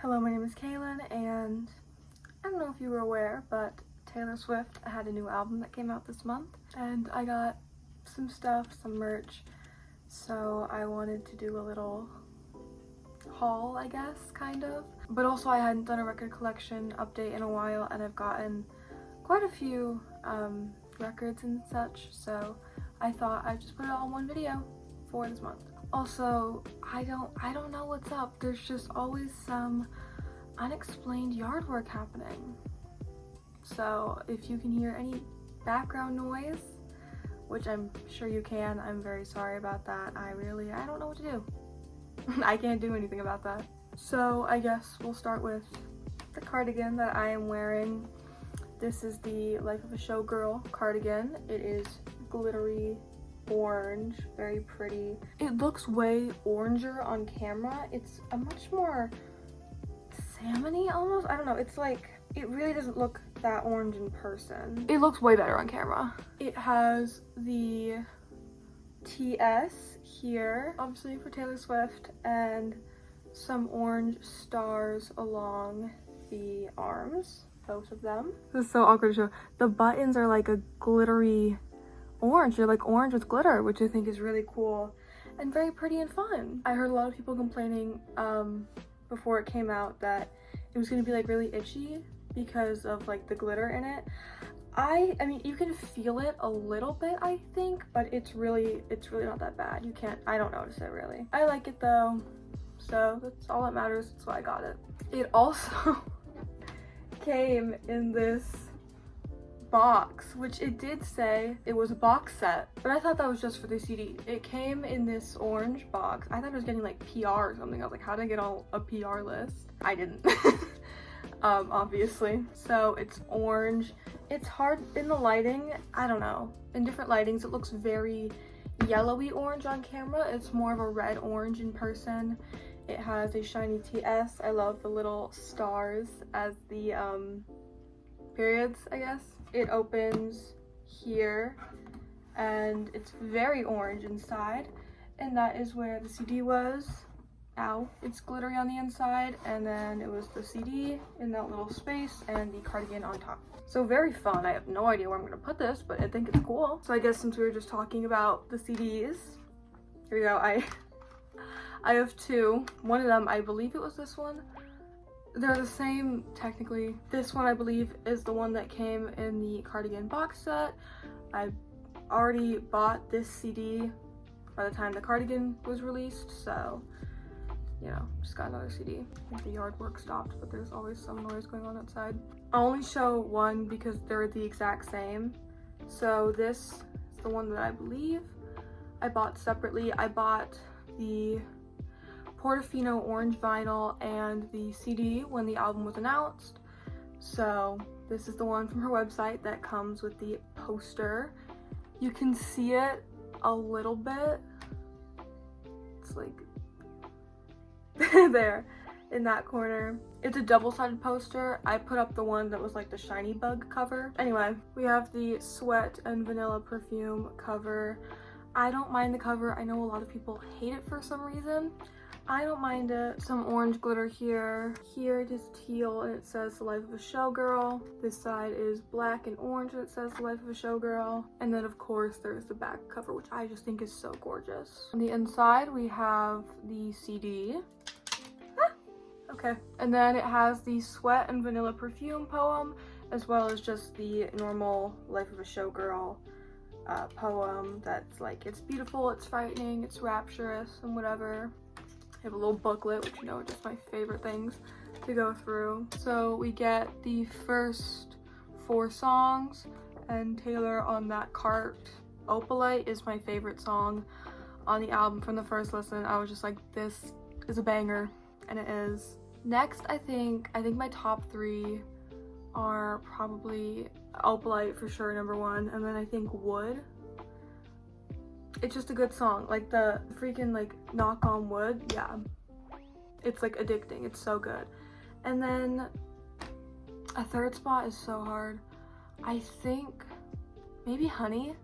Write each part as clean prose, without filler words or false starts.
Hello, my name is Kaylin, and I don't know if you were aware, but Taylor Swift had a new album that came out this month, and I got some stuff, some merch, so I wanted to do a little haul, I guess, kind of. But also I hadn't done a record collection update in a while, and I've gotten quite a few records and such, so I thought I'd just put it all in one video for this month. Also, I don't know what's up. There's just always some unexplained yard work happening. So if you can hear any background noise, which I'm sure you can, I'm very sorry about that. I don't know what to do. I can't do anything about that. So I guess we'll start with the cardigan that I am wearing. This is the Life of a Showgirl cardigan. It is glittery orange, very pretty. It looks way oranger on camera. It's a much more salmon-y almost. I don't know, it's like, it really doesn't look that orange in person. It looks way better on camera. It has the TS here, obviously for Taylor Swift, and some orange stars along the arms, both of them. This is so awkward to show. The buttons are like a glittery orange. They're like orange with glitter, which I think is really cool and very pretty and fun. I heard a lot of people complaining before it came out that it was gonna be like really itchy because of like the glitter in it. I mean, you can feel it a little bit, I think, but it's really not that bad. I don't notice it really. I like it though, so that's all that matters. That's why I got it. It also came in this box, which it did say it was a box set, but I thought that was just for the CD. It came in this orange box. I thought it was getting like PR or something. I was like, how did I get on a PR list? I didn't. Obviously. So it's orange. It's hard in the lighting. I don't know. In different lightings, it looks very yellowy orange on camera. It's more of a red orange in person. It has a shiny TS. I love the little stars as the periods, I guess. It opens here and it's very orange inside, and that is where the CD was. Ow. It's glittery on the inside, and then it was the CD in that little space and the cardigan on top. So very fun. I have no idea where I'm gonna put this, but I think it's cool. So I guess since we were just talking about the CDs, here we go. I have two. One of them, I believe it was this one. They're the same technically. This one I believe is the one that came in the cardigan box set. I already bought this CD by the time the cardigan was released, so you know, just got another CD. I think the yard work stopped, but there's always some noise going on outside. I'll only show one because they're the exact same. So this is the one that I believe I bought separately. I bought the Portofino orange vinyl and the CD when the album was announced. So this is the one from her website that comes with the poster. You can see it a little bit. It's like there in that corner. It's a double-sided poster. I put up the one that was like the shiny bug cover. Anyway, we have the Sweat and Vanilla Perfume cover. I don't mind the cover. I know a lot of people hate it for some reason. I don't mind it. Some orange glitter here. Here it is teal and it says The Life of a Showgirl. This side is black and orange and it says The Life of a Showgirl. And then of course there's the back cover, which I just think is so gorgeous. On the inside we have the CD. Okay. And then it has the Sweat and Vanilla Perfume poem, as well as just the normal Life of a Showgirl poem that's like, it's beautiful, it's frightening, it's rapturous, and whatever. I have a little booklet, which you know are just my favorite things to go through. So we get the first 4 songs, and Taylor on That Cart, Opalite, is my favorite song on the album. From the first listen, I was just like, this is a banger, and it is. Next, I think my top 3 are probably Opalite for sure, #1, and then I think Wood. It's just a good song. Like the freaking like Knock on Wood, yeah. It's like addicting, it's so good. And then a third spot is so hard. I think maybe Honey.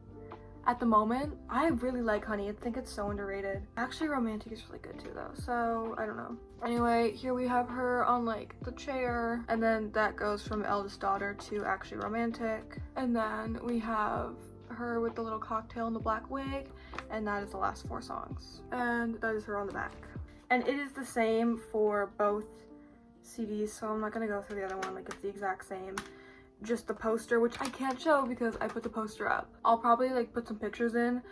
at the moment. I really like Honey. I think it's so underrated. Actually, Romantic is really good too though, so I don't know. Anyway, here we have her on like the chair, and then that goes from Eldest Daughter to Actually Romantic. And then we have her with the little cocktail and the black wig, and that is the last 4 songs. And that is her on the back. And it is the same for both CDs, so I'm not gonna go through the other one, like it's the exact same. Just the poster, which I can't show because I put the poster up. I'll probably like put some pictures in,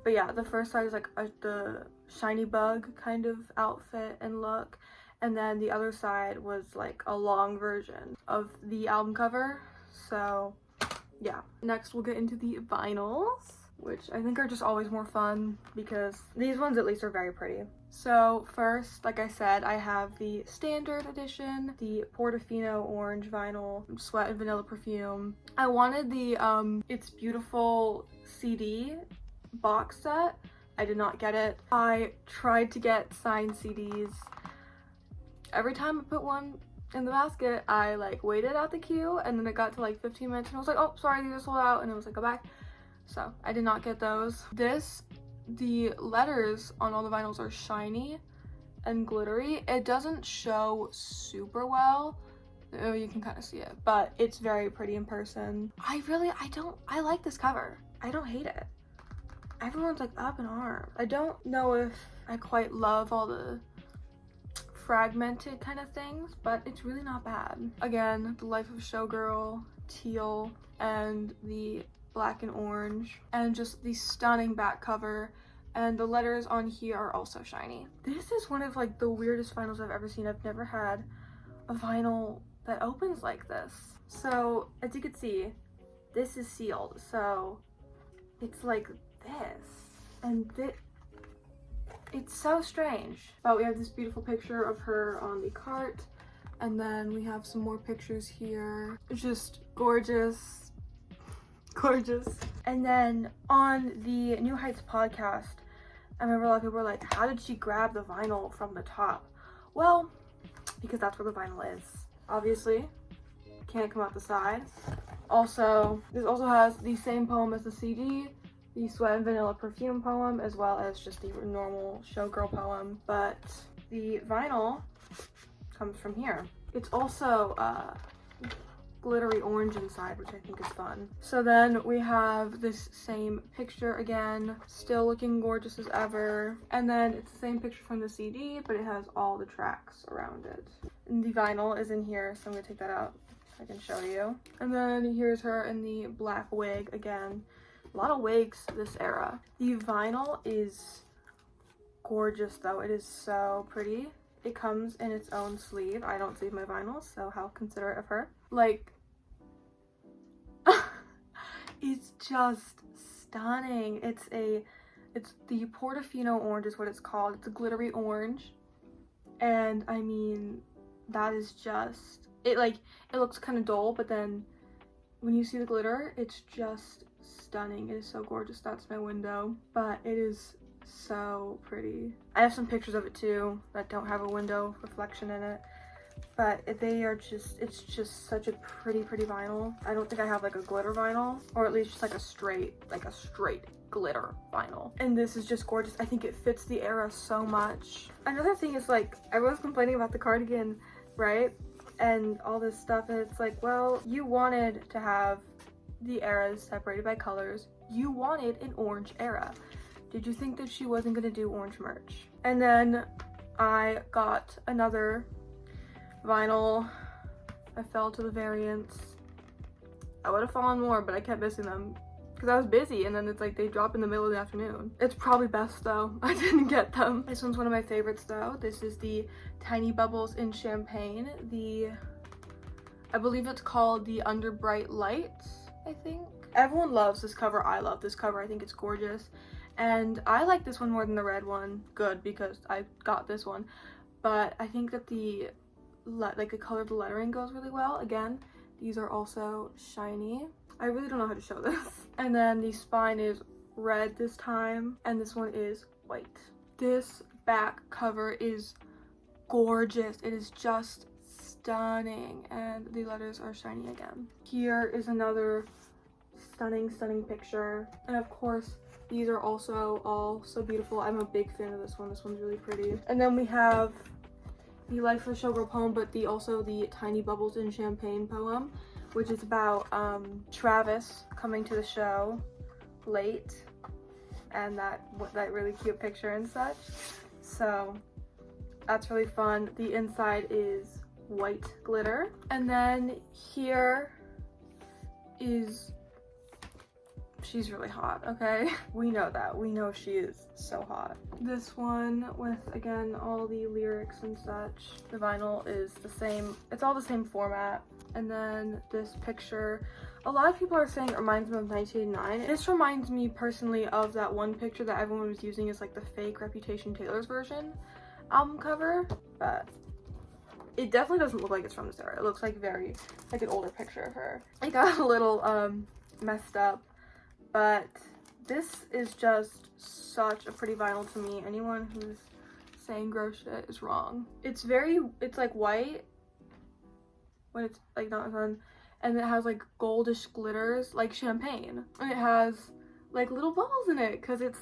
but yeah, the first side is like the shiny bug kind of outfit and look, and then the other side was like a long version of the album cover. So yeah, next we'll get into the vinyls, which I think are just always more fun because these ones at least are very pretty. So first, like I said, I have the standard edition, the Portofino orange vinyl, Sweat and Vanilla Perfume. I wanted the It's Beautiful CD box set. I did not get it. I tried to get signed CDs. Every time I put one in the basket, I like waited out the queue, and then it got to like 15 minutes and I was like, oh, sorry, these are sold out, and it was like, go back. So I did not get those. The letters on all the vinyls are shiny and glittery. It doesn't show super well. Oh, you can kind of see it, but it's very pretty in person. I like this cover. I don't hate it. Everyone's like up in arms. I don't know if I quite love all the fragmented kind of things, but it's really not bad. Again, the Life of a Showgirl, teal, and the black and orange, and just the stunning back cover, and the letters on here are also shiny. This is one of like the weirdest vinyls I've ever seen. I've never had a vinyl that opens like this. So as you can see, this is sealed, so it's like this, and it's so strange. But we have this beautiful picture of her on the cart, and then we have some more pictures here. It's just gorgeous. Gorgeous. And then on the New Heights podcast, I remember a lot of people were like, how did she grab the vinyl from the top? Well, because that's where the vinyl is. Obviously, can't come out the side. Also, this also has the same poem as the CD, the Sweat and Vanilla Perfume poem, as well as just the normal Showgirl poem, but the vinyl comes from here. It's also glittery orange inside, which I think is fun. So then we have this same picture again, still looking gorgeous as ever. And then it's the same picture from the CD, but it has all the tracks around it. And the vinyl is in here, so I'm gonna take that out so I can show you. And then here's her in the black wig again. A lot of wigs this era. The vinyl is gorgeous though. It is so pretty. It comes in its own sleeve. I don't sleeve my vinyls, so how considerate of her. Like, it's just stunning. It's the Portofino orange is what it's called. It's a glittery orange, and I mean, that is just it. Like, it looks kind of dull, but then when you see the glitter, it's just stunning. It is so gorgeous. That's my window, but it is so pretty. I have some pictures of it too that don't have a window reflection in it, but they are just, it's just such a pretty vinyl. I don't think I have like a glitter vinyl, or at least just like a straight glitter vinyl. And this is just gorgeous. I think it fits the era so much. Another thing is, like, everyone's complaining about the cardigan, right? And all this stuff, and it's like, well, you wanted to have the eras separated by colors. You wanted an orange era. Did you think that she wasn't gonna do orange merch? And then I got another vinyl. I fell to the variants. I would have fallen more, but I kept missing them because I was busy, and then it's like they drop in the middle of the afternoon. It's probably best though I didn't get them. This one's one of my favorites though. This is the Tiny Bubbles in Champagne. I believe it's called the Under Bright Lights, I think. Everyone loves this cover. I love this cover. I think it's gorgeous. And I like this one more than the red one. Good, because I got this one. But I think that the color of the lettering goes really well. Again, these are also shiny. I really don't know how to show this. And then the spine is red this time, and this one is white. This back cover is gorgeous. It is just stunning, and the letters are shiny again. Here is another stunning, stunning picture. And of course, these are also all so beautiful. I'm a big fan of this one. This one's really pretty. And then we have the Life of a Showgirl poem, but also the Tiny Bubbles in Champagne poem, which is about Travis coming to the show late, and that really cute picture and such. So that's really fun. The inside is white glitter. And then here is, she's really hot, okay? We know that. We know she is so hot. This one with, again, all the lyrics and such. The vinyl is the same. It's all the same format. And then this picture, a lot of people are saying it reminds them of 1989. This reminds me personally of that one picture that everyone was using as like the fake Reputation Taylor's version album cover, but it definitely doesn't look like it's from this era. It looks like like an older picture of her. It got a little messed up, but this is just such a pretty vinyl to me. Anyone who's saying gross shit is wrong. It's like white when it's like not sun, and it has like goldish glitters like champagne, and it has like little bubbles in it because it's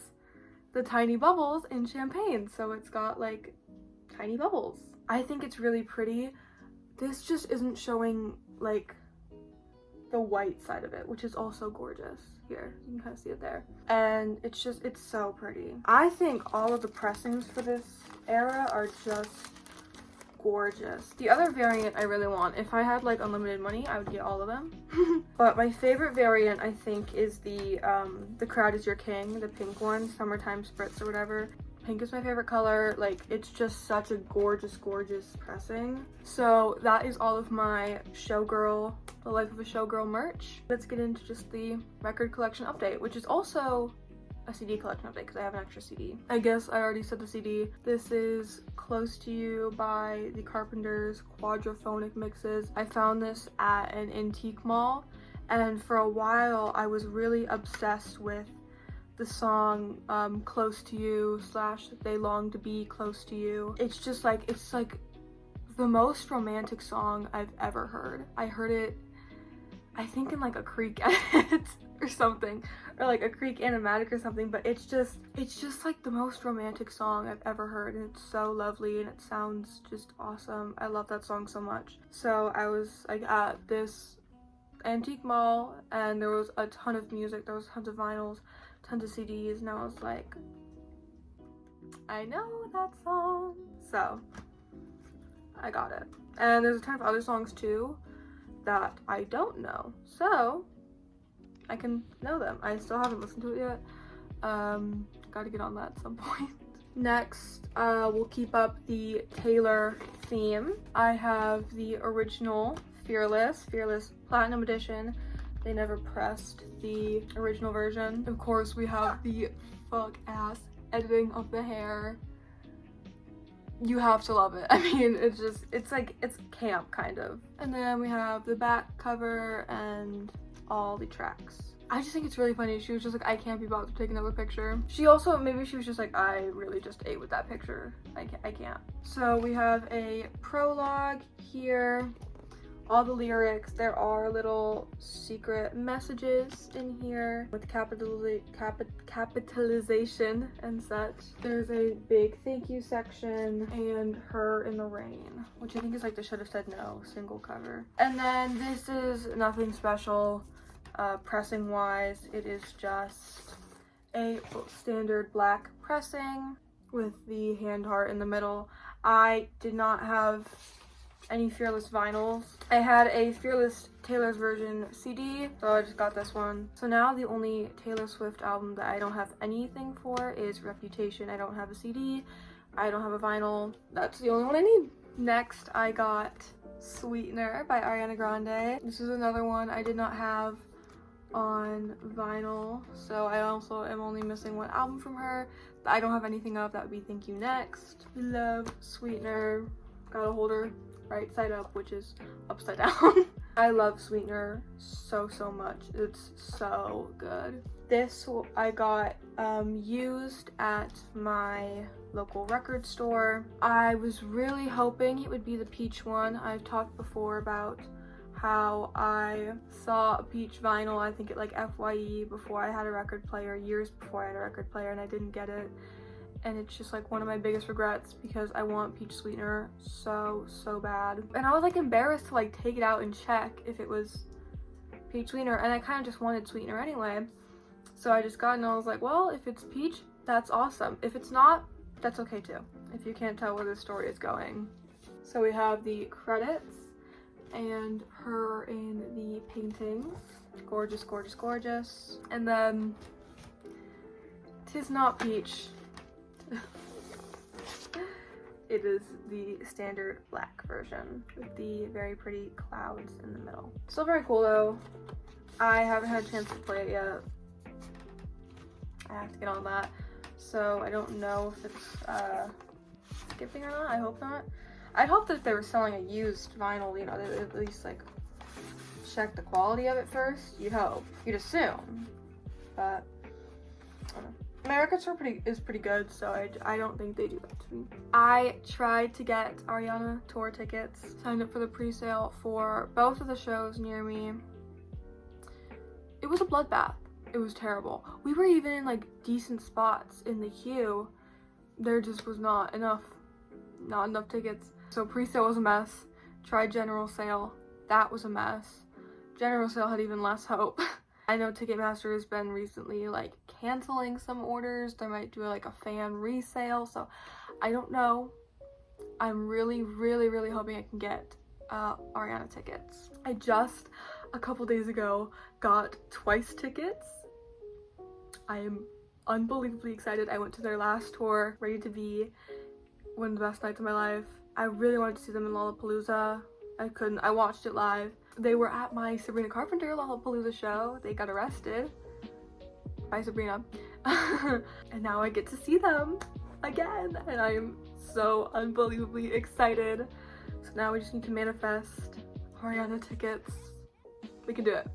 the tiny bubbles in champagne, so it's got like tiny bubbles. I think it's really pretty. This just isn't showing like the white side of it, which is also gorgeous. Here, you can kind of see it there. And it's so pretty. I think all of the pressings for this era are just gorgeous. The other variant I really want, if I had like unlimited money, I would get all of them. But my favorite variant, I think, is the Crowd Is Your King, the pink one, Summertime Spritz or whatever. Pink is my favorite color. Like, it's just such a gorgeous, gorgeous pressing. So that is all of my Showgirl, the Life of a Showgirl merch. Let's get into just the record collection update, which is also a CD collection update because I have an extra CD. I guess I already said the CD. This is Close to You by the Carpenters quadraphonic mixes. I found this at an antique mall, and for a while I was really obsessed with the song Close to You / They Long to Be Close to You. It's just like, it's like the most romantic song I've ever heard. I heard it, I think, in like a Creek edit or something, or like a Creek animatic or something, but it's just like the most romantic song I've ever heard, and it's so lovely and it sounds just awesome. I love that song so much. So I was like at this antique mall and there was a ton of music, there was tons of vinyls, tons of CDs, and I was like, I know that song. So I got it. And there's a ton of other songs too that I don't know, so I can know them. I still haven't listened to it yet. Gotta get on that at some point. Next, we'll keep up the Taylor theme. I have the original Fearless Platinum Edition. They never pressed the original version. Of course, we have the fuck-ass editing of the hair. You have to love it. I mean, it's camp, kind of. And then we have the back cover and all the tracks. I just think it's really funny. She was just like, I can't be bothered to take another picture. She also, maybe she was just like, I really just ate with that picture. I can't. So we have a prologue here. All the lyrics, there are little secret messages in here with capitalization and such. There's a big thank you section and Her in the Rain, which I think is like the Should Have Said No single cover. And then this is nothing special pressing wise. It is just a standard black pressing with the hand heart in the middle. I did not have any Fearless vinyls. I had a Fearless Taylor's version CD, so I just got this one. So now the only Taylor Swift album that I don't have anything for is Reputation. I don't have a CD, I don't have a vinyl. That's the only one I need. Next, I got Sweetener by Ariana Grande. This is another one I did not have on vinyl, so I also am only missing one album from her that I don't have anything of. That would be Thank You Next. Love Sweetener. Got a holder right side up, which is upside down. I love Sweetener so much. It's so good. This I got used at my local record store. I was really hoping it would be the peach one. I've talked before about how I saw a Peach vinyl, I think at like FYE, before I had a record player, years before I had a record player, and I didn't get it. And it's just like one of my biggest regrets because I want Peach Sweetener so bad. And I was like embarrassed to like take it out and check if it was Peach Sweetener, and I kind of just wanted Sweetener anyway. So I just got it and I was like, well, if it's Peach, that's awesome. If it's not, that's okay too, if you can't tell where the story is going. So we have the credits and her in the paintings. Gorgeous, gorgeous, gorgeous. And then, 'tis not Peach. It is the standard black version with the very pretty clouds in the middle. Still very cool though. I haven't had a chance to play it yet. I have to get on that. So I don't know if it's skipping or not. I hope not. I'd hope that if they were selling a used vinyl, you know, they'd at least like check the quality of it first. You'd hope. You'd assume. But I don't know. My record store is pretty good, so I don't think they do that to me. I tried to get Ariana tour tickets, signed up for the pre-sale for both of the shows near me. It was a bloodbath. It was terrible. We were even in like decent spots in the queue. There just was not enough tickets. So pre-sale was a mess. Tried general sale. That was a mess. General sale had even less hope. I know Ticketmaster has been recently like canceling some orders. They might do like a fan resale, so I don't know. I'm really hoping I can get Ariana tickets. I just a couple days ago got Twice tickets. I am unbelievably excited. I went to their last tour, Ready to Be, one of the best nights of my life. I really wanted to see them in Lollapalooza. I couldn't. I watched it live. They were at my Sabrina Carpenter Lollapalooza show. They got arrested by Sabrina. And now I get to see them again. And I am so unbelievably excited. So now we just need to manifest Ariana tickets. We can do it.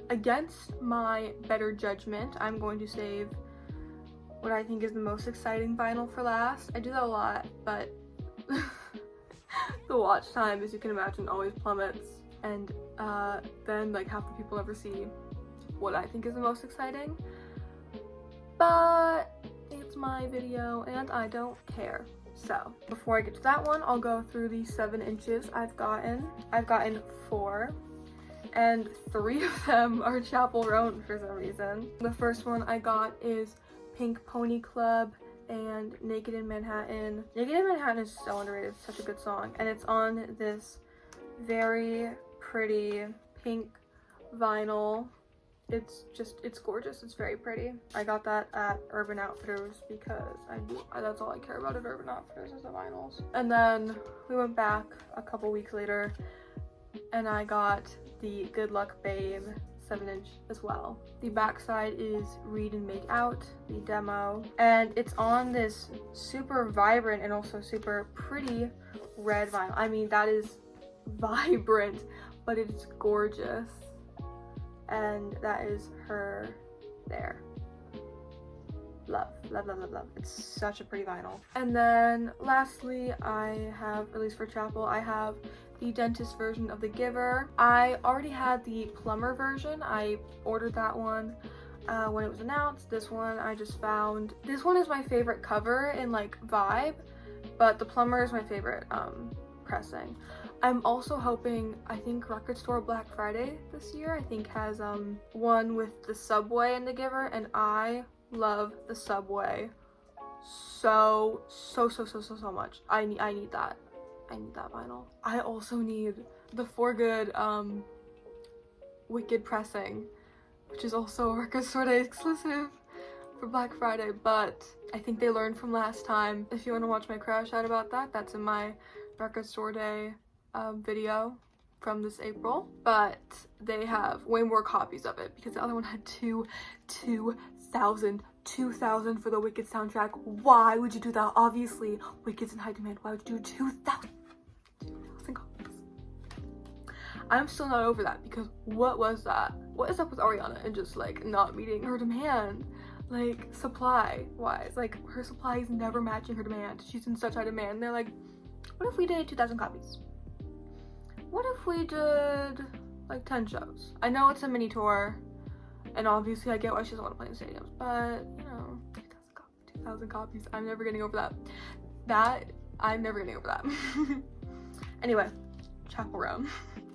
Against my better judgment, I'm going to save what I think is the most exciting vinyl for last. I do that a lot, but the watch time, as you can imagine, always plummets. And then like half the people ever see what I think is the most exciting. But it's my video and I don't care. So before I get to that one, I'll go through the 7 inches I've gotten. I've gotten 4. And 3 of them are Chapel Roan for some reason. The first one I got is Pink Pony Club and Naked in Manhattan. Naked in Manhattan is so underrated. It's such a good song. And it's on this very pretty pink vinyl. It's gorgeous. It's very pretty. I got that at Urban Outfitters because that's all I care about at Urban Outfitters is the vinyls. And then we went back a couple weeks later and I got the Good Luck Babe 7-inch as well. The backside is Read and Make Out, the demo, and it's on this super vibrant and also super pretty red vinyl. I mean, that is vibrant, but it's gorgeous. And that is her there. Love, love, love, love, love. It's such a pretty vinyl. And then lastly, I have, at least for Chapel, I have the Dentist version of The Giver. I already had the Plumber version. I ordered that one when it was announced. This one I just found. This one is my favorite cover in like vibe, but the Plumber is my favorite pressing. I'm also hoping, I think Record Store Black Friday this year, I think has one with the Subway and The Giver, and I love the Subway so much. I need that. I need that vinyl. I also need the For Good Wicked pressing, which is also a Record Store Day exclusive for Black Friday, but I think they learned from last time. If you want to watch my crash out about that, that's in my Record Store Day video from this April, but they have way more copies of it because the other one had 2,000 for the Wicked soundtrack. Why would you do that? Obviously, Wicked's in high demand. Why would you do 2,000 copies? I'm still not over that because what was that? What is up with Ariana and just like not meeting her demand? Like supply wise, like her supply is never matching her demand. She's in such high demand. They're like, what if we did 2,000 copies? what if we did like 10 shows? I know it's a mini tour, and obviously I get why she doesn't want to play in stadiums, but you know, 2,000 copies. I'm never getting over that. I'm never getting over that. Anyway, Chapel Roan.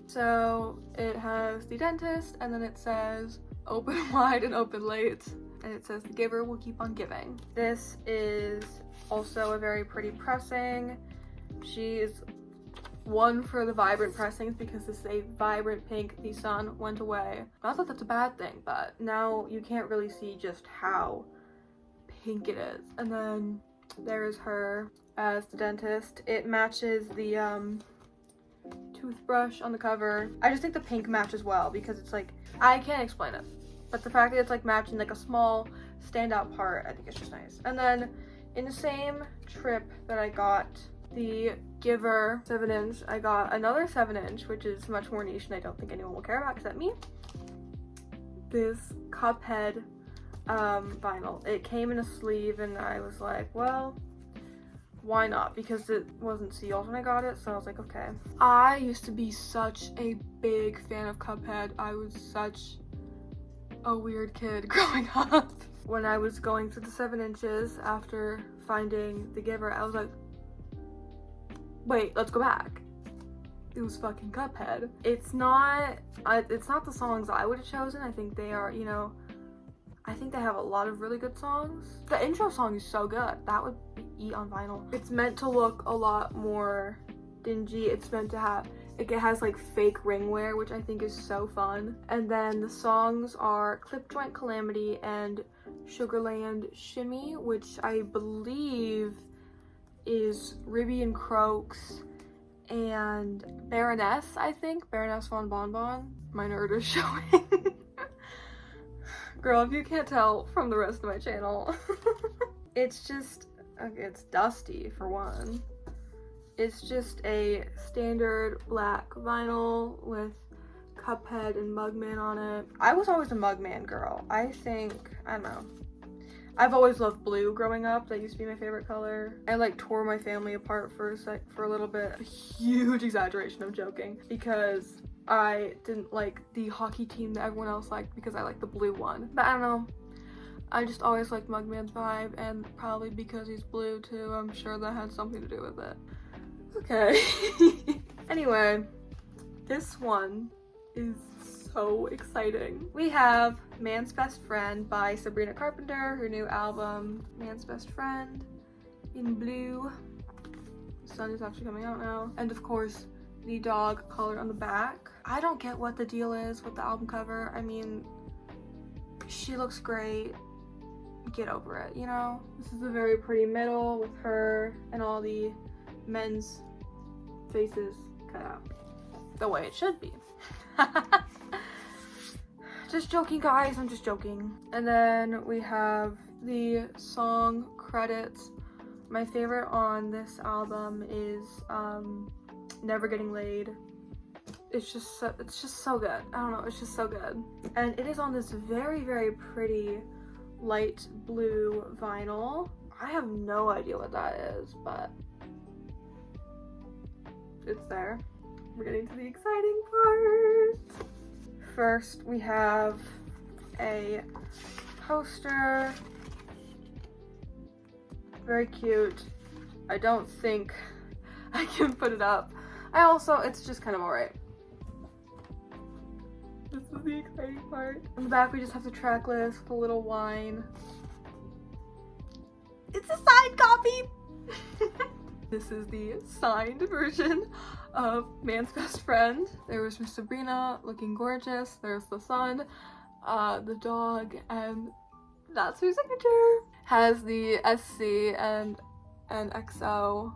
So it has the dentist, and then it says open wide and open late, and it says the giver will keep on giving. This is also a very pretty pressing. She's one for the vibrant pressings because this is a vibrant pink. The sun went away. Not that that's a bad thing, but now you can't really see just how pink it is. And then there's her as the dentist. It matches the toothbrush on the cover. I just think the pink matches well because it's like, I can't explain it, but the fact that it's like matching like a small standout part, I think it's just nice. And then in the same trip that I got the Giver 7-inch, I got another 7-inch, which is much more niche and I don't think anyone will care about except me. This Cuphead vinyl. It came in a sleeve and I was like, well, why not? Because it wasn't sealed when I got it, so I was like, okay. I used to be such a big fan of Cuphead. I was such a weird kid growing up. When I was going through the 7 inches after finding the Giver, I was like, wait, let's go back. It was fucking Cuphead. It's not the songs I would have chosen. I think they are, you know, I think they have a lot of really good songs. The intro song is so good. That would be on vinyl. It's meant to look a lot more dingy. It's meant to have, like, it has like fake ringwear, which I think is so fun. And then the songs are Clip Joint Calamity and Sugarland Shimmy, which I believe is Ribby and Croaks and Baroness, I think. Baroness von Bonbon. My nerd is showing. Girl, if you can't tell from the rest of my channel. It's just, it's dusty for one. It's just a standard black vinyl with Cuphead and Mugman on it. I was always a Mugman girl. I think, I don't know. I've always loved blue growing up. That used to be my favorite color. I like tore my family apart for a little bit. A huge exaggeration of joking because I didn't like the hockey team that everyone else liked because I liked the blue one. But I don't know. I just always liked Mugman's vibe, and probably because he's blue too, I'm sure that had something to do with it. Okay. Anyway, this one is so exciting. We have Man's Best Friend by Sabrina Carpenter, her new album, Man's Best Friend, in blue. The sun is actually coming out now. And of course, the dog colored on the back. I don't get what the deal is with the album cover. I mean, she looks great. Get over it, you know? This is a very pretty middle with her and all the men's faces cut out. The way it should be. Just joking, guys. I'm just joking. And then we have the song credits. My favorite on this album is Never Getting Laid. It's just so good. I don't know, it's just so good. And it is on this very, very pretty light blue vinyl. I have no idea what that is, but it's there. We're getting to the exciting part. First, we have a poster. Very cute. I don't think I can put it up. It's just kind of alright. This is the exciting part. On the back, we just have the track list with a little wine. It's a signed copy! This is the signed version of Man's Best Friend. There was Miss Sabrina looking gorgeous. There's the sun, the dog, and that's her signature. Has the SC and XO.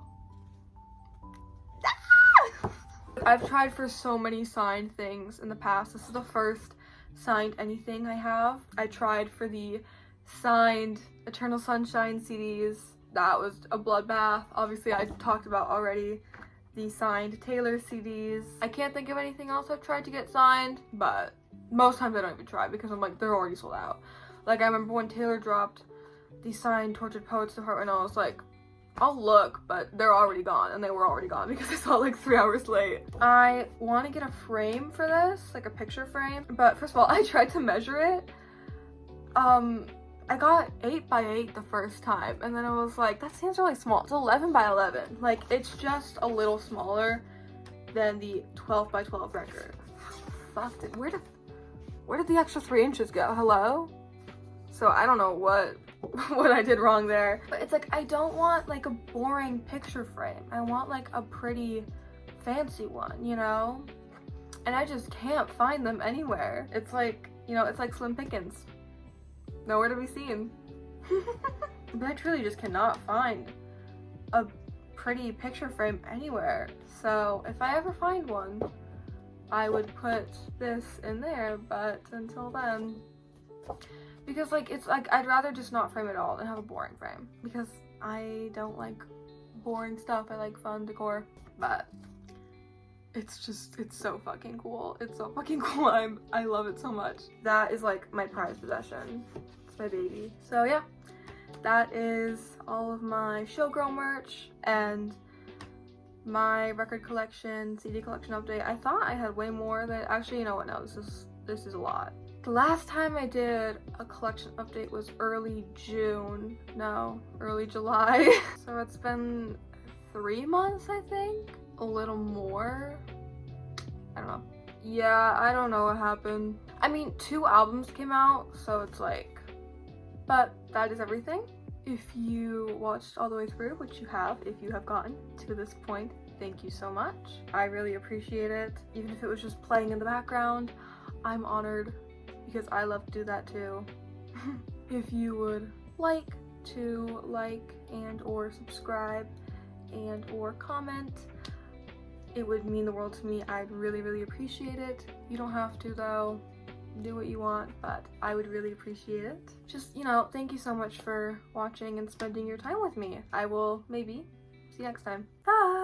I've tried for so many signed things in the past. This is the first signed anything I have. I tried for the signed Eternal Sunshine CDs. That was a bloodbath. Obviously, I talked about already the signed Taylor CDs. I can't think of anything else I've tried to get signed, but most times I don't even try because I'm like, they're already sold out. Like, I remember when Taylor dropped the signed Tortured Poets Department, I was like, I'll look, but they're already gone, and they were already gone because I saw it like 3 hours late. I want to get a frame for this, like a picture frame, but first of all, I tried to measure it. I got 8 by 8 the first time, and then I was like, that seems really small. It's 11 by 11. Like, it's just a little smaller than the 12 by 12 record. Fuck, where did the extra 3 inches go? Hello? So I don't know what I did wrong there. But it's like, I don't want like a boring picture frame. I want like a pretty fancy one, you know? And I just can't find them anywhere. It's like, you know, it's like slim pickings. Nowhere to be seen. But I truly just cannot find a pretty picture frame anywhere. So if I ever find one, I would put this in there, but until then, because like, it's like, I'd rather just not frame it all than have a boring frame, because I don't like boring stuff. I like fun decor, but it's so fucking cool. It's so fucking cool. I love it so much. That is like my prized possession. It's my baby. So yeah, that is all of my showgirl merch and my record collection, CD collection update. I thought I had way more than, actually, you know what, no, this is a lot. The last time I did a collection update was early June. No, early July. So it's been 3 months, I think? A little more? I don't know. Yeah, I don't know what happened. I mean, 2 albums came out, so it's like, but that is everything. If you watched all the way through, which you have, if you have gotten to this point, thank you so much. I really appreciate it. Even if it was just playing in the background, I'm honored because I love to do that too. If you would like to like and or subscribe and or comment, it would mean the world to me. I'd really, really appreciate it. You don't have to though. Do what you want, but I would really appreciate it. Just, you know, thank you so much for watching and spending your time with me. I will maybe see you next time. Bye!